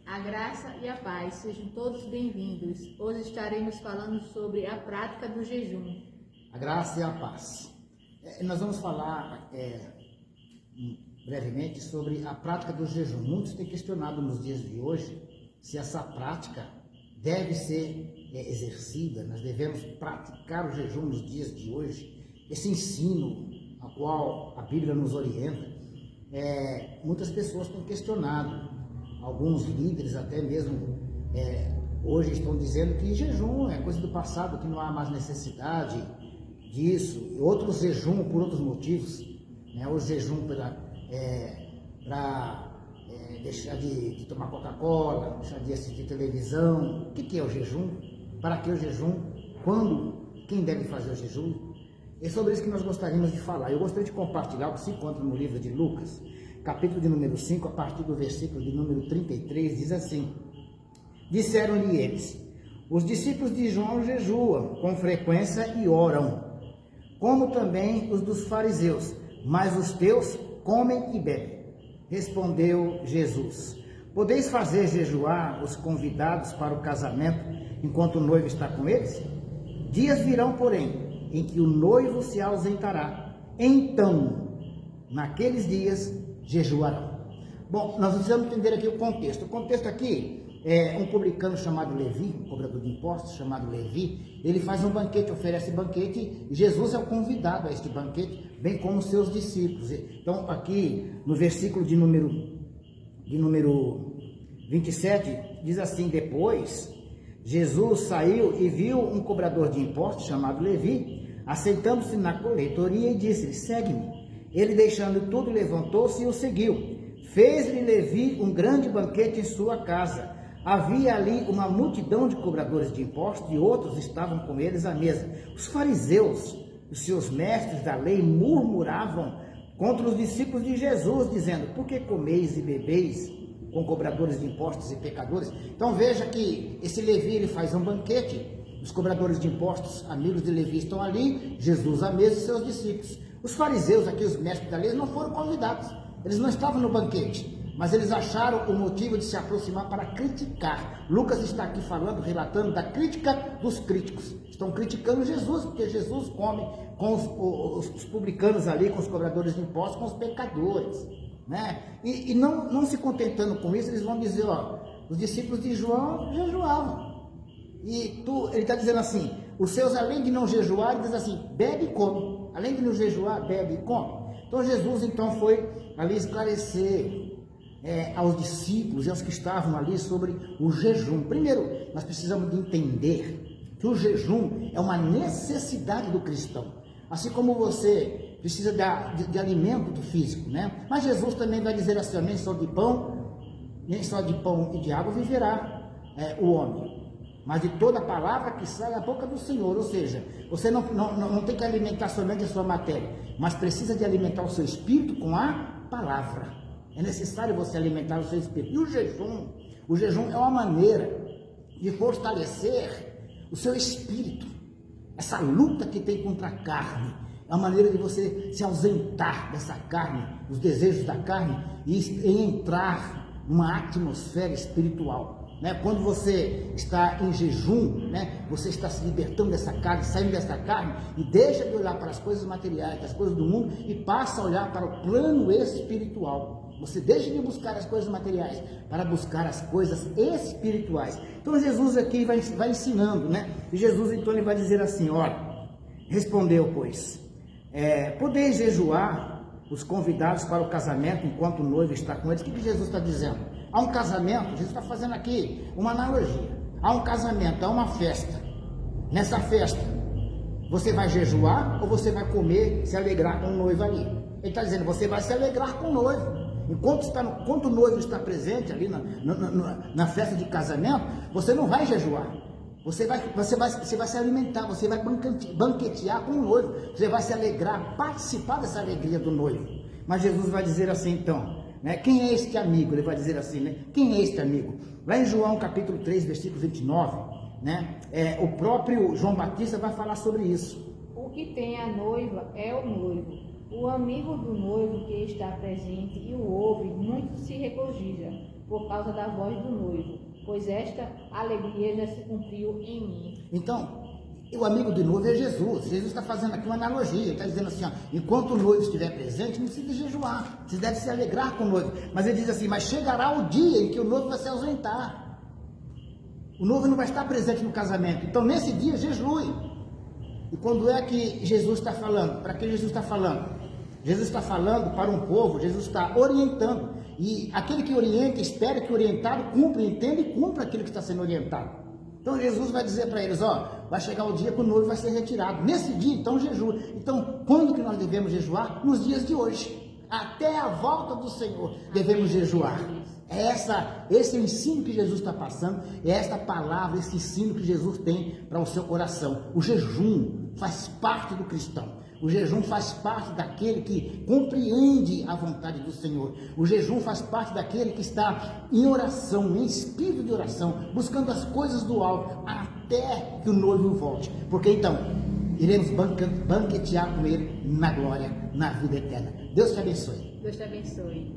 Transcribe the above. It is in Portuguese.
A graça e a paz, sejam todos bem-vindos. Hoje estaremos falando sobre a prática do jejum. A graça e a paz. Nós vamos falar brevemente sobre a prática do jejum. Muitos têm questionado nos dias de hoje se essa prática deve ser exercida. Nós devemos praticar o jejum nos dias de hoje. Esse ensino ao qual a Bíblia nos orienta, muitas pessoas têm questionado. Alguns líderes até mesmo hoje estão dizendo que jejum é coisa do passado, que não há mais necessidade disso. E outros jejum por outros motivos, o jejum para deixar de tomar Coca-Cola, deixar de assistir televisão. O que é o jejum? Para que o jejum? Quando? Quem deve fazer o jejum? É sobre isso que nós gostaríamos de falar. Eu gostaria de compartilhar o que se encontra no livro de Lucas, capítulo de número 5, a partir do versículo de número 33, diz assim: Disseram-lhe eles: os discípulos de João jejuam com frequência e oram, como também os dos fariseus, mas os teus comem e bebem. Respondeu Jesus: podeis fazer jejuar os convidados para o casamento enquanto o noivo está com eles? Dias virão, porém, em que o noivo se ausentará. Então, naqueles dias, jejuarão. Bom, nós precisamos entender aqui o contexto. O contexto aqui é um publicano chamado Levi, um cobrador de impostos chamado Levi. Ele faz um banquete, oferece banquete, e Jesus é o convidado a este banquete, bem como seus discípulos. Então, aqui no versículo de número 27, diz assim: depois Jesus saiu e viu um cobrador de impostos chamado Levi, assentando-se na coletoria, e disse-lhe: segue-me. Ele, deixando tudo, levantou-se e o seguiu. Fez-lhe Levi um grande banquete em sua casa. Havia ali uma multidão de cobradores de impostos e outros estavam com eles à mesa. Os fariseus, os seus mestres da lei, murmuravam contra os discípulos de Jesus, dizendo: por que comeis e bebeis com cobradores de impostos e pecadores? Então veja que esse Levi, ele faz um banquete. Os cobradores de impostos, amigos de Levi, estão ali, Jesus à mesa e seus discípulos. Os fariseus, aqui os mestres da lei, não foram convidados, eles não estavam no banquete, mas eles acharam o motivo de se aproximar para criticar. Lucas está aqui falando, relatando da crítica dos críticos. Estão criticando Jesus, porque Jesus come com os publicanos ali, com os cobradores de impostos, com os pecadores, E não se contentando com isso, eles vão dizer: os discípulos de João jejuavam. E ele está dizendo assim: os seus, além de não jejuar, ele diz assim: bebe e come. Além de não jejuar, bebe e come. Então Jesus foi ali esclarecer aos discípulos e aos que estavam ali sobre o jejum. Primeiro, nós precisamos de entender que o jejum é uma necessidade do cristão. Assim como você precisa de alimento físico, Mas Jesus também vai dizer assim: nem só de pão e de água viverá o homem, mas de toda palavra que sai da boca do Senhor. Ou seja, você não tem que alimentar somente a sua matéria, mas precisa de alimentar o seu espírito com a palavra. É necessário você alimentar o seu espírito. E o jejum é uma maneira de fortalecer o seu espírito. Essa luta que tem contra a carne é uma maneira de você se ausentar dessa carne, dos desejos da carne, e entrar numa atmosfera espiritual. Quando você está em jejum, você está se libertando dessa carne, saindo dessa carne, e deixa de olhar para as coisas materiais, as coisas do mundo, e passa a olhar para o plano espiritual. Você deixa de buscar as coisas materiais para buscar as coisas espirituais. Então Jesus aqui vai ensinando, E Jesus então ele vai dizer assim: respondeu, pois, podeis jejuar os convidados para o casamento enquanto o noivo está com eles? O que Jesus está dizendo? Há um casamento, Jesus está fazendo aqui uma analogia. Há um casamento, há uma festa. Nessa festa, você vai jejuar ou você vai comer, se alegrar com o noivo ali? Ele está dizendo: você vai se alegrar com o noivo. Enquanto o noivo está presente ali na festa de casamento, você não vai jejuar. Você vai se alimentar, você vai banquetear com o noivo. Você vai se alegrar, participar dessa alegria do noivo. Mas Jesus vai dizer assim então: quem é este amigo? Ele vai dizer assim, quem é este amigo? Lá em João capítulo 3, versículo 29, o próprio João Batista vai falar sobre isso. O que tem a noiva é o noivo. O amigo do noivo que está presente e o ouve, muito se regozija, por causa da voz do noivo, pois esta alegria já se cumpriu em mim. Então, o amigo do noivo é Jesus. Jesus está fazendo aqui uma analogia. Ele está dizendo assim, ó, enquanto o noivo estiver presente, não precisa jejuar. Você deve se alegrar com o noivo. Mas ele diz assim, mas chegará o dia em que o noivo vai se ausentar. O noivo não vai estar presente no casamento. Então, nesse dia, jejue. E quando é que Jesus está falando? Para que Jesus está falando? Jesus está falando para um povo, Jesus está orientando. E aquele que orienta, espera que o orientado cumpra, entenda e cumpra aquilo que está sendo orientado. Então Jesus vai dizer para eles, ó, vai chegar o dia que o noivo vai ser retirado. Nesse dia, então, jejua. Então, quando que nós devemos jejuar? Nos dias de hoje. Até a volta do Senhor devemos jejuar. Esse é o ensino que Jesus está passando, é esta palavra, esse ensino que Jesus tem para o seu coração. O jejum faz parte do cristão. O jejum faz parte daquele que compreende a vontade do Senhor. O jejum faz parte daquele que está em oração, em espírito de oração, buscando as coisas do alto, até que o noivo volte. Porque então, iremos banquetear com ele na glória, na vida eterna. Deus te abençoe. Deus te abençoe.